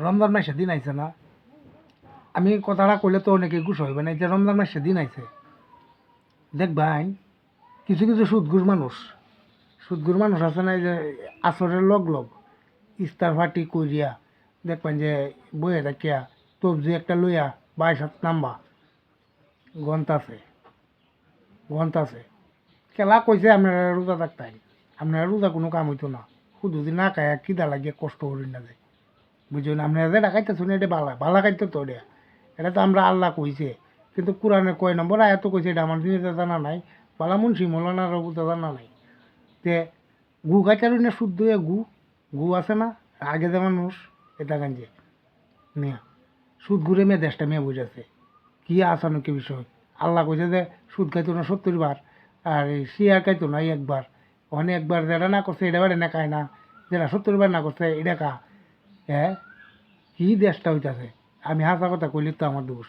রমজান মাসে দিন আইছে না, আমি কথাটা কইলে তো অনেকে গুছ হইবে না, যে রমজান মাসে দিন আইছে দেখবেন কিছু কিছু সুদগুর মানুষ আছে না, এই যে আসরের লগ লগ ইস্তার ফাটি কইরিয়া দেখবেন যে বইয়ে থাকিয়া তবজি একটা লইয়া 22 নাম্বা গন্তাছে গন্তাছে খেলা কইছে আপনারা রোজা থাকতেন, আপনারা রোজা কোনো কাম হইতো না, শুধু যদি না খায় খিদা লাগিয়ে কষ্ট করি না যায়, বুঝলেন? আপনারা যেটা খাইতেছেন এটা বালা খাইতে তো এটা তো আমরা আল্লাহ কইছে, কিন্তু কোরআনে কয় নম্বর আয়াত কইছে, এটা আমার জিনিসটা জানা নাই, বালা মুন্সি মৌলানার বুঝতে জানা নাই। তে গু খাইতে না শুদ্ধ হয়ে গু আছে না, আগে যে মানুষ এটা গাঞ্জে মিয়া সুদ ঘুরে মেয়ে দেশটা মেয়ে বুঝেছে কি আসানো কি বিষয়। আল্লাহ কইছে যে সুদ খাইতো না 70 বার, আর এই শিয়ার খাইতো না একবার, অনেকবার যেটা না করছে এটা বারে না খায় না, যেটা 70 বার না করছে এটা কা। হ্যাঁ, কি দেশটা হইতাছে? আমি হাসা কথা কইলে তো আমার দোষ।